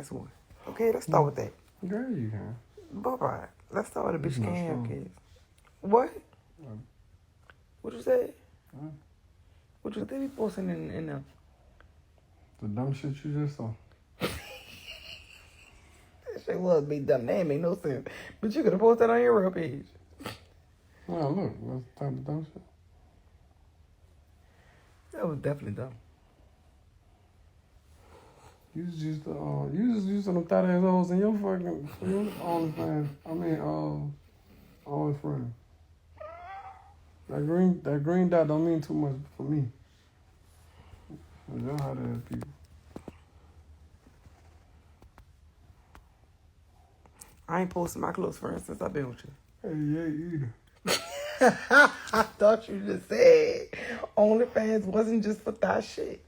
last one. Okay, let's start with that. Girl, you can. Bye-bye. Let's start with a bitch It's not can't have strong. kids. What? Um, What you say? uh, What you think we posting in the... The dumb shit you just saw. That shit was be dumb. That ain't make no sense. But you could have posted that on your real page. Well, look, that's the type of dumb shit. That was definitely dumb. You just used to, you just used to them fat ass hoes in your fucking, for your OnlyFans. OnlyFriend. That green dot don't mean too much for me. Y'all how to have people. I ain't posted my close friends since I've been with you. Hey, yeah, either. I thought you just said OnlyFans wasn't just for that shit.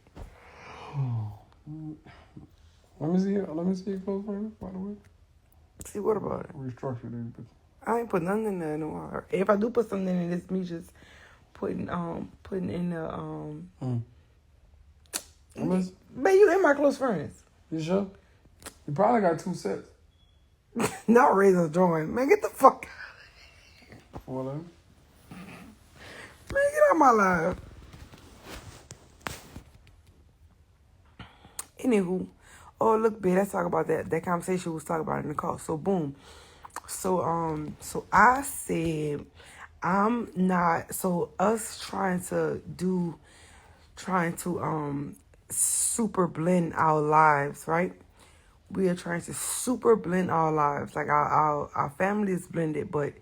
Let me see your close friend, by the way. See, what about it? Restructure these bitches. I ain't put nothing in there no more. If I do put something in it, it's me just putting in the Man, you in my close friends. You sure? You probably got 2 sets. Not Razor Join. Man, get the fuck out. Whatever. Man, get out of my life. Anywho, oh look, babe, let's talk about that conversation we was talking about in the call. So boom. So I said I'm not us trying to super blend our lives, right? We are trying to super blend our lives. Like our family is blended, but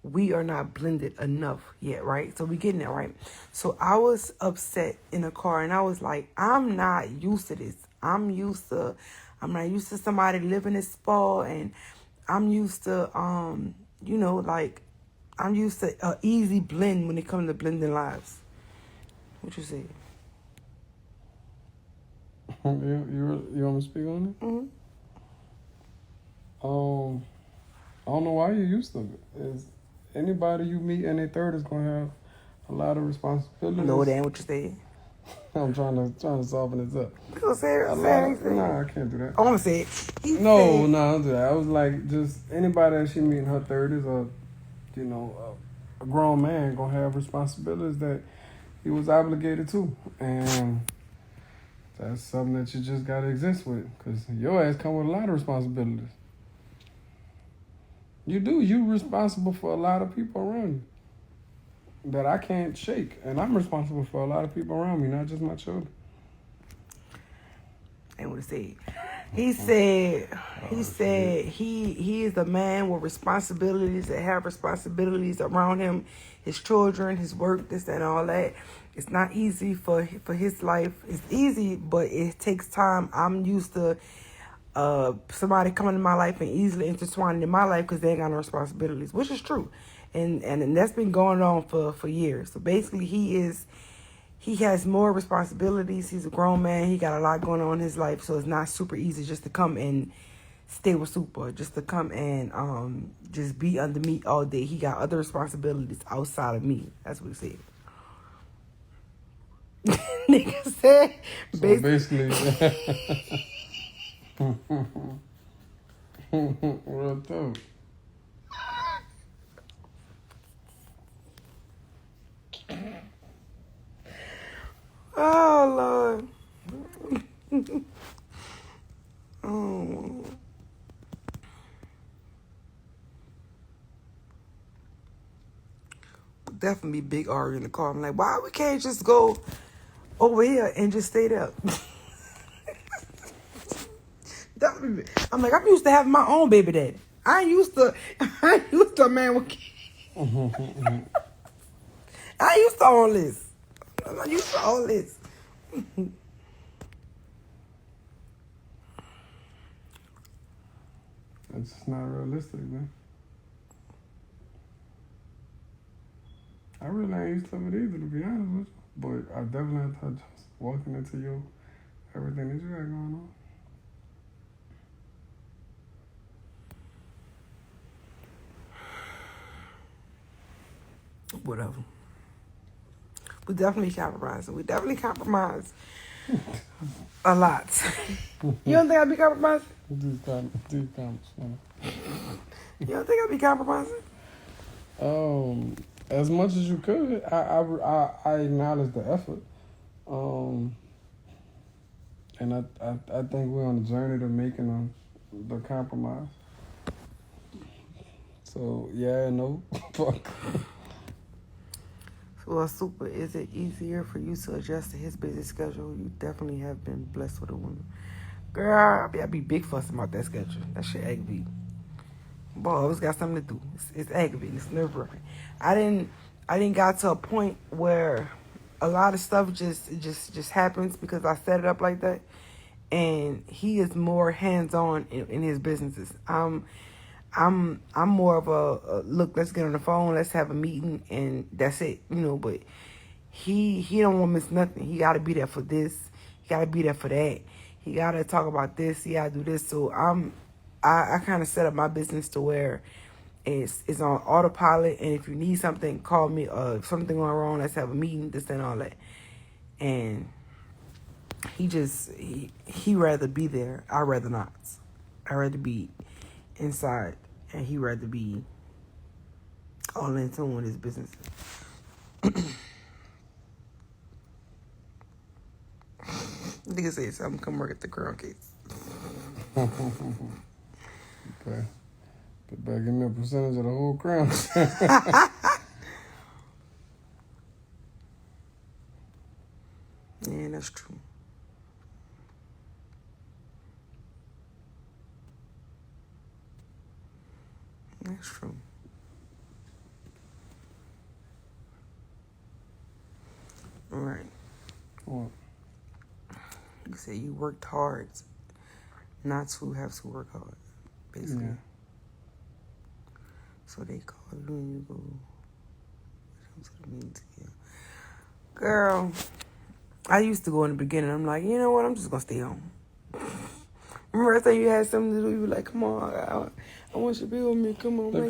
we are not blended enough yet, right? So we getting there, right? So I was upset in the car and I was like, I'm not used to this. I'm not used to somebody living this spa, and I'm used to I'm used to an easy blend when it comes to blending lives. What you say? You want me to speak on it? Mm-hmm. I don't know why you're used to it. Is anybody you meet in their 30s gonna have a lot of responsibilities? No, that ain't what you said. I'm trying to soften this up. You say it. Nah, I can't do that. I'm gonna say it. No, don't do that. I was like, just anybody that she meet in her 30s, or a grown man gonna have responsibilities that he was obligated to, and that's something that you just gotta exist with, because your ass come with a lot of responsibilities. You do. You responsible for a lot of people around you that I can't shake, and I'm responsible for a lot of people around me, not just my children. And what he said. He said he is a man with responsibilities, that have responsibilities around him, his children, his work, this and all that. It's not easy for his life. It's easy, but it takes time. I'm used to somebody coming in my life and easily intertwining in my life because they ain't got no responsibilities, which is true. And that's been going on for years. So basically he has more responsibilities. He's a grown man. He got a lot going on in his life. So it's not super easy just to come and stay with Super, just to come and just be under me all day. He got other responsibilities outside of me. That's what he said. Nigga said basically real talk. Oh Lord. Oh. Definitely big R in the car. I'm like, why we can't just go over here and just stay there? Definitely. I'm like, I'm used to having my own baby daddy. I ain't used to a man with kids. I used to all this. I'm not used to all this. That's just not realistic, man. I really ain't used to it either, to be honest with you. But I definitely had to just walking into everything that you got going on. Whatever. We definitely compromising. A lot. You don't think I'd be compromising? These comments, man. You don't think I'd be compromising? As much as you could, I acknowledge the effort. And I think we're on the journey to making the compromise. So yeah, no, fuck. Well, super. Is it easier for you to adjust to his busy schedule? You definitely have been blessed with a woman. Girl, I be big fussing about that schedule. That shit aggravating. Boy, I always got something to do. It's aggravating. It's nerve wracking. I didn't got to a point where a lot of stuff just happens because I set it up like that. And he is more hands on in his businesses. I'm more of a look. Let's get on the phone. Let's have a meeting, and that's it. But he don't want to miss nothing. He got to be there for this. He got to be there for that. He got to talk about this. He got to do this. So I kind of set up my business to where it's on autopilot. And if you need something, call me. If something going wrong, let's have a meeting. This and all that. And he rather be there. I'd rather not. I'd rather be inside, and he rather be all in tune with his business. Nigga said something, come work at the Crown Case. Okay. But better give me a percentage of the whole crown. Yeah, that's true. That's true. All right. What? You say you worked hard not to have to work hard, basically. Yeah. So they call you and you go to the meeting together. Girl, I used to go in the beginning. I'm like, you know what? I'm just going to stay home. Remember I said you had something to do? You were like, come on. I want you to be with me. Come on. The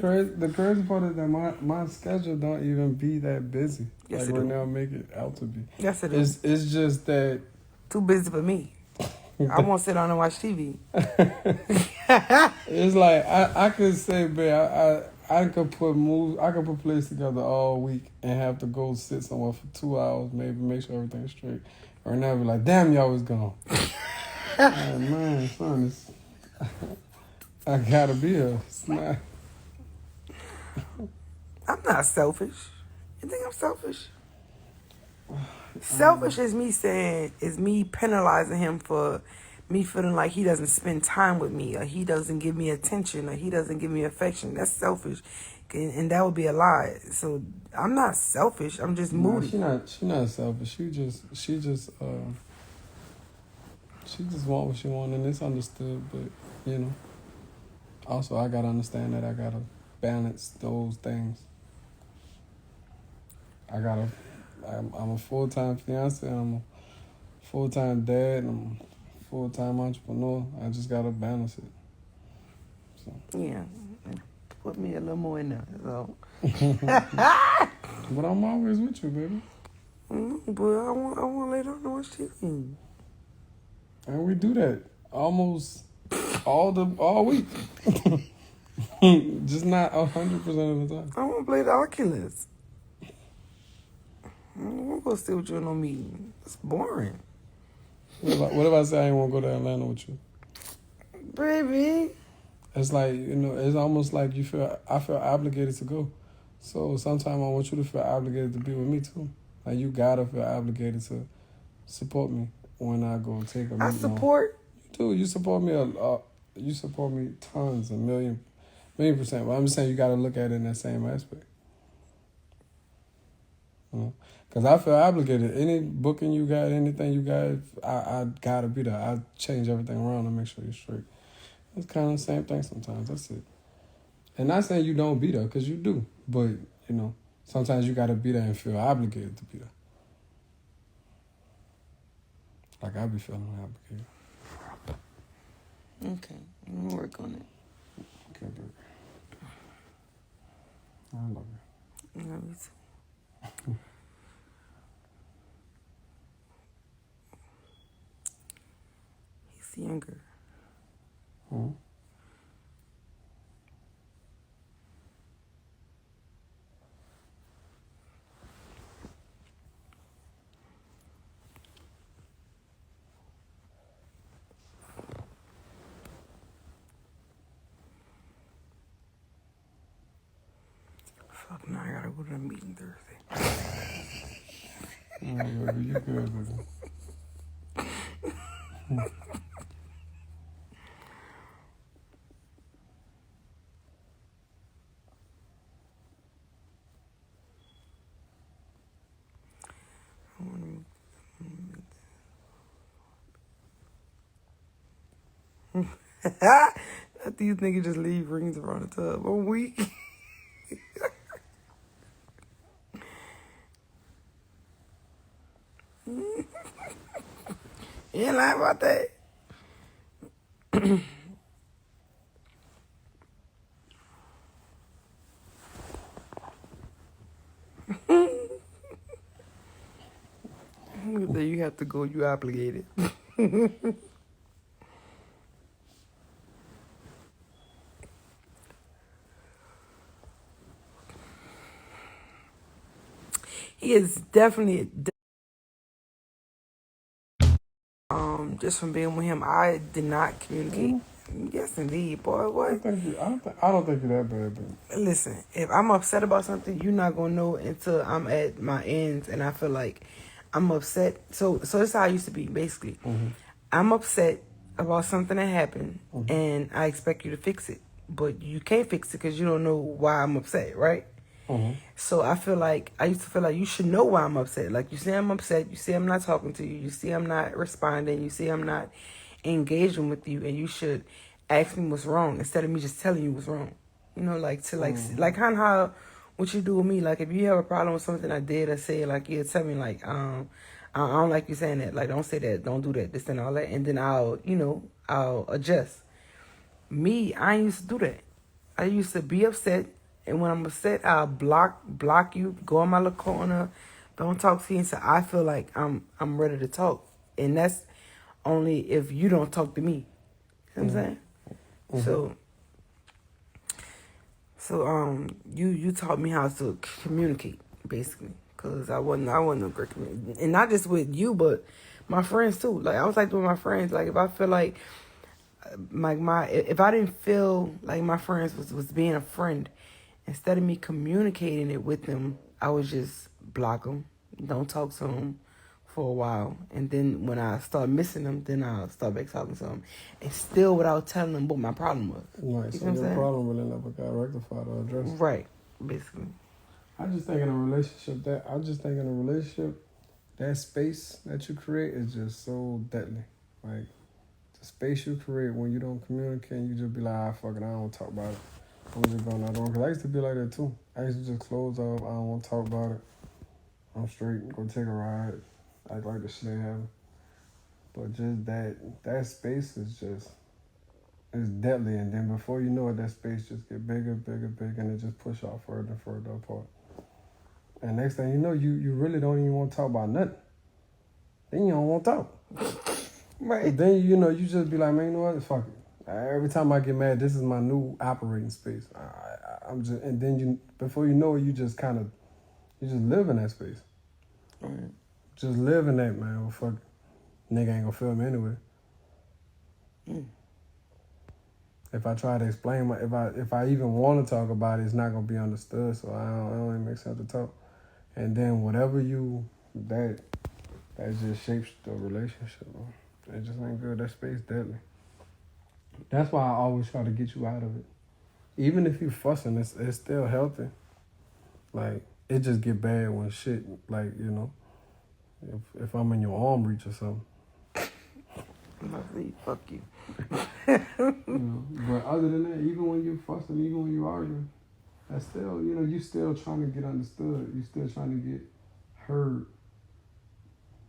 crazy part is that my schedule don't even be that busy. Yes, like right now, make it out to be. Yes, it is. It's just that Too busy for me. I won't sit down and watch TV. it's like I could say, babe, I could put plays together all week and have to go sit somewhere for 2 hours, maybe make sure everything's straight. Or now be like, damn, y'all was gone. Oh, man, son, I gotta be here. It's not. I'm not selfish. You think I'm selfish? Selfish is me penalizing him for me feeling like he doesn't spend time with me, or he doesn't give me attention, or he doesn't give me affection. That's selfish, and that would be a lie. So I'm not selfish. I'm just moody. She not selfish. She just want what she want, and it's understood. But also I gotta understand that I gotta balance those things. I'm a full-time fiance, and I'm a full-time dad, and I'm a full-time entrepreneur. I just gotta balance it. So. Yeah, put me a little more in there. So. But I'm always with you, baby. But I want to lay down and watch TV. And we do that almost all week. Just not 100% of the time. I want to play the Oculus. I don't want to go sit with you in no meeting. It's boring. What if I say I ain't want to go to Atlanta with you? Baby. It's like, it's almost like I feel obligated to go. So sometimes I want you to feel obligated to be with me too. Like you gotta feel obligated to support me when I go take a meeting. I support. You do. You support me you support me tons, a million %. But I'm just saying you gotta look at it in that same aspect. Because I feel obligated. Any booking you got, anything you got, I gotta be there. I change everything around to make sure you're straight. It's kind of the same thing sometimes. That's it. And not saying you don't be there, because you do. But, sometimes you gotta be there and feel obligated to be there. Like I be feeling obligated. Okay, I'm gonna work on it. Okay, baby. I love you. I love you too. He's younger. Hmm. go to the meeting Thursday. Baby, you good, baby. Let these niggas just leave rings around the tub. I'm weak. You ain't lying about that. There you have to go. You obligated. He is definitely just from being with him, I did not communicate. Yes, indeed, boy. What? I don't think you're that bad, baby. Listen, if I'm upset about something, you're not gonna know until I'm at my ends, and I feel like I'm upset. So that's how I used to be, basically. Mm-hmm. I'm upset about something that happened, Mm-hmm. and I expect you to fix it, but you can't fix it because you don't know why I'm upset, right? Mm-hmm. So I used to feel like you should know why I'm upset. Like, you see I'm upset, you see I'm not talking to you, you see I'm not responding, you see I'm not engaging with you, and you should ask me what's wrong instead of me just telling you what's wrong. You know, like like kind of how what you do with me. Like, if you have a problem with something I did or say, like, you tell me like I don't like you saying that. Like, don't say that, don't do that, this and all that, and then I'll adjust. Me, I used to do that. I used to be upset, and when I'm upset, I'll block you, go in my little corner, don't talk to you until I feel like I'm ready to talk, and that's only if you don't talk to me. You know what I'm saying? Mm-hmm. So you taught me how to communicate, basically, because I wasn't a great communicator, and not just with you, but my friends too. Like, I was like with my friends, like, if I feel like if I didn't feel like my friends was being a friend, instead of me communicating it with them, I would just block them, don't talk to them for a while, and then when I start missing them, then I'll start back talking to them, and still without telling them what my problem was. Right, You so know what I'm your saying? problem really never got rectified or addressed. Right, basically. I just think in a relationship, that space that you create is just so deadly. Like, the space you create when you don't communicate, you just be like, fuck it, I don't want to talk about it. I'm just going out on. Because I used to be like that too. I used to just close off, I don't want to talk about it. I'm straight, go take a ride, act like the shit ain't happen. But just that space is just, it's deadly. And then before you know it, that space just get bigger, and it just push out further and further apart. And next thing you know, you really don't even want to talk about nothing. Then you don't want to talk. Right. Then, you just be like, man, you know what? Fuck it. Every time I get mad, this is my new operating space. I'm just, and then before you know it, you just live in that space. Right. Just live in that, man. Well, fuck it. Nigga ain't gonna feel me anyway. If I try to explain if I even want to talk about it, it's not gonna be understood. So I don't even make sense to talk. And then whatever that just shapes the relationship. It just ain't good. That space deadly. That's why I always try to get you out of it. Even if you fussing, it's still healthy. Like, it just get bad when shit, like, if I'm in your arm reach or something. Fuck you. But other than that, even when you fussing, even when you arguing, that's still, you still trying to get understood. You still trying to get heard.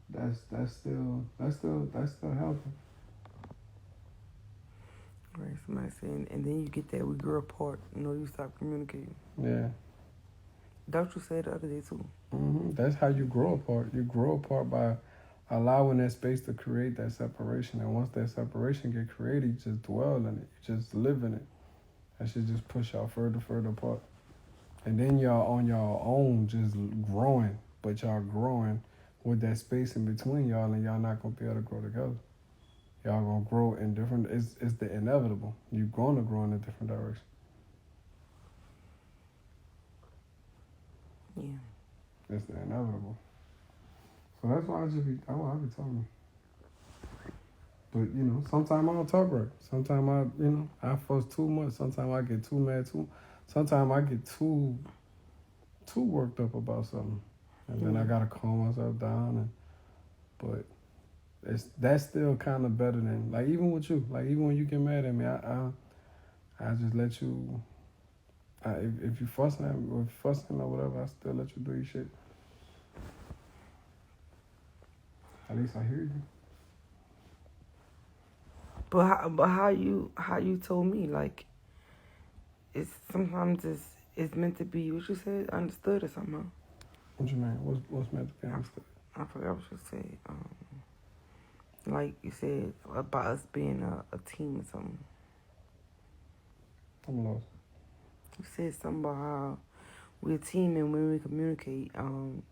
That's still healthy. Right, somebody saying, and then you get that we grew apart. You stop communicating. Yeah. Don't you say the other day too? That's how you grow apart. You grow apart by allowing that space to create that separation. And once that separation get created, you just dwell in it. You just live in it. That should just push y'all further apart. And then y'all on your own just growing. But y'all growing with that space in between y'all, and y'all not going to be able to grow together. Y'all going to grow in different, it's the inevitable. You're going to grow in a different direction. Yeah. It's the inevitable. So that's why I be talking. But, you know, sometimes I don't talk right. Sometimes I fuss too much. Sometimes I get too mad too. Sometimes I get too worked up about something. And then I gotta calm myself down but that's still kinda better than like even with you. Like even when you get mad at me, I just let you if you fussing at me or fussing or whatever, I still let you do your shit. At least I hear you. But how you told me, like, it's sometimes it's meant to be what you said, understood or something. Huh? What you mean? What's meant to be understood? I forgot what you said. Like you said about us being a team or something. I'm lost. You said something about how we're a team and when we communicate,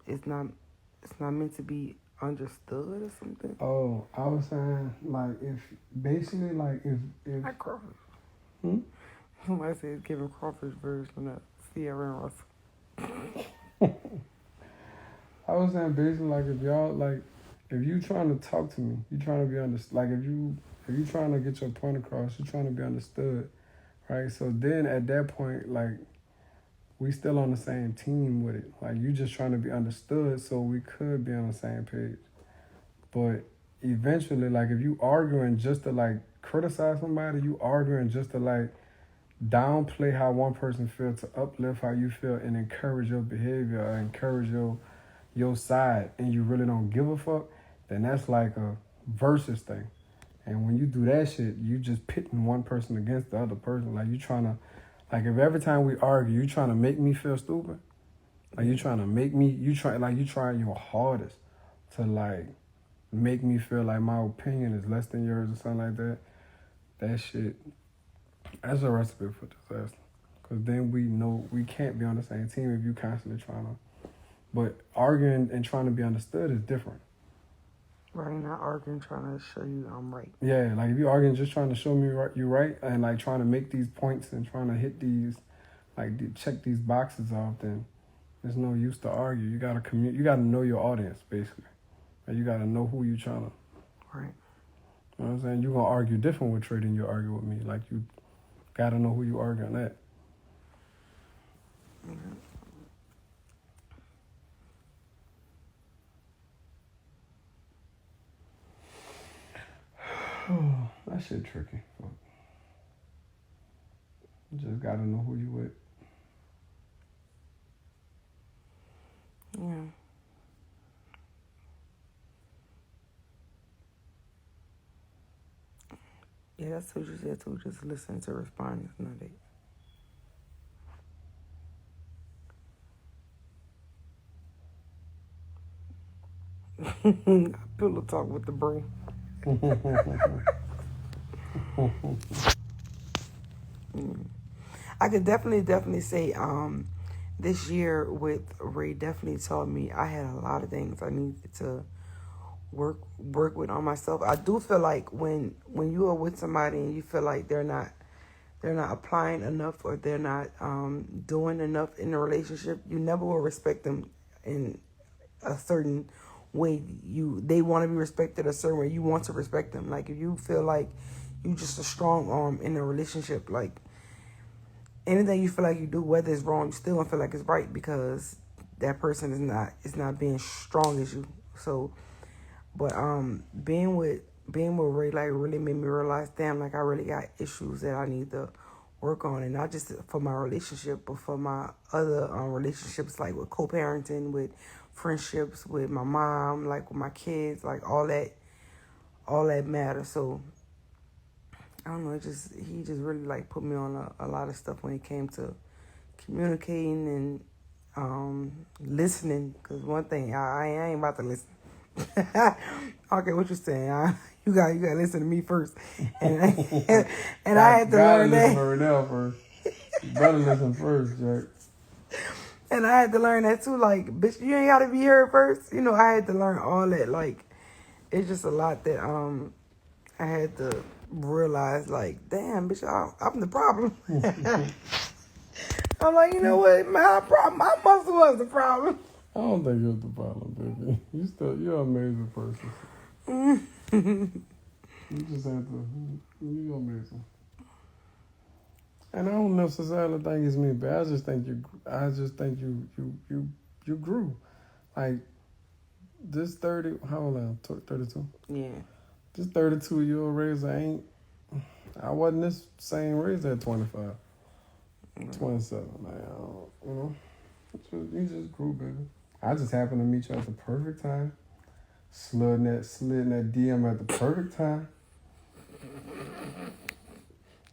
it's not meant to be understood or something. Oh, I was saying like if I Crawford. Hmm? Somebody said giving Crawford's version of Sierra and Russell. I was saying basically like if you trying to talk to me, you trying to be understood. Like if you trying to get your point across, you trying to be understood, right? So then at that point, like we still on the same team with it. Like you just trying to be understood, so we could be on the same page. But eventually, like if you arguing just to like criticize somebody, you arguing just to like downplay how one person feels to uplift how you feel and encourage your behavior or encourage your side, and you really don't give a fuck, then that's like a versus thing. And when you do that shit, you just pitting one person against the other person. Like you trying to, like if every time we argue, you trying to make me feel stupid, like you trying to make me, you trying your hardest to like make me feel like my opinion is less than yours or something like that. That shit, that's a recipe for disaster. Cause then we know we can't be on the same team if you constantly trying to. But arguing and trying to be understood is different. Right, not arguing, trying to show you I'm right. Yeah, like if you arguing just trying to show me you right, and like trying to make these points and trying to hit these, like check these boxes off, then there's no use to argue. You gotta you gotta know your audience basically. And you gotta know who you trying to. Right. You know what I'm saying? You gonna argue different with Trey than you argue with me. Like you gotta know who you arguing at. Mm-hmm. That shit tricky. You just gotta know who you with. Yeah. Yeah, that's what you said too. Just listen to respond. It's not it. Pillow talk with the bro. I could definitely say this year with Ray definitely taught me I had a lot of things I needed to work with on myself. I do feel like when you are with somebody and you feel like they're not applying enough or they're not doing enough in the relationship, you never will respect them in a certain way. They want to be respected a certain way. You want to respect them. Like if you feel like you just a strong arm in a relationship, like anything you feel like you do, whether it's wrong, you still gonna feel like it's right because that person is not being strong as you. So, but being with Ray like really made me realize, damn, like I really got issues that I need to work on, and not just for my relationship, but for my other relationships, like with co-parenting, with friendships, with my mom, like with my kids, like all that matters. So I don't know, he just really like put me on a lot of stuff when it came to communicating and listening. Cause one thing I ain't about to listen. Okay, what you saying? You got to listen to me first, and I had to learn that. Listen first. You better listen first, Jack. And I had to learn that too. Like, bitch, you ain't got to be heard first. You know, I had to learn all that. Like, it's just a lot that I had to realize. Like, damn, bitch, I'm the problem. I'm like, you know what? My muscle was the problem. I don't think you're the problem, baby. You're an amazing person. You just have to, you're amazing. And I don't necessarily think it's me, but I just think you grew. Like, this 30, how old am I? 32? Yeah. This 32-year-old Razor ain't, I wasn't this same Razor at 25. 27, man. You know, you just grew, baby. I just happened to meet you at the perfect time. Slid in that DM at the perfect time.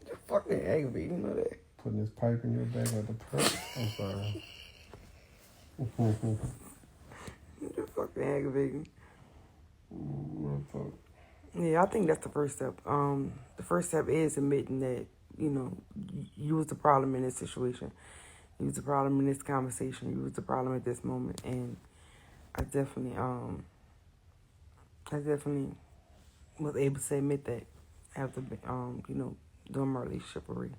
You're fucking aggravating, you know that. Putting this pipe in your bag at the perfect. I'm sorry. You're fucking aggravating. Real talk. Yeah, I think that's the first step. The first step is admitting that, you know, you was the problem in this situation. You was the problem in this conversation. You was the problem at this moment. And I definitely was able to admit that after, you know, doing my relationship with Ray.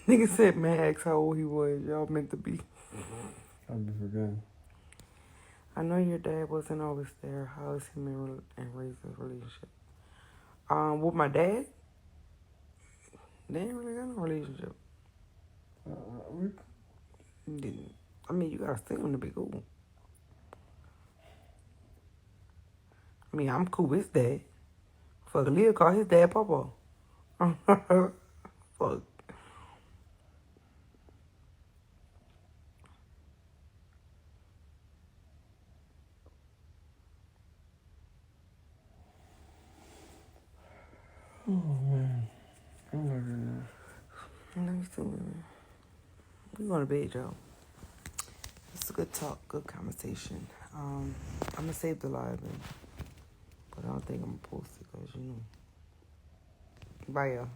Nigga said, man, ask how old he was. Y'all meant to be. I'll be forgetting. I know your dad wasn't always there. How is him and Ray's relationship? With my dad, they ain't really got no relationship. I mean, you gotta see him to be cool. I mean, I'm cool with his dad. Fuck, Leah call his dad Papa. Fuck. Oh, man. I'm not gonna. Let me see, man. We going to bed, y'all. It's a good talk, good conversation. I'm gonna save the live, but I don't think I'm gonna post it because, you know. Bye, y'all.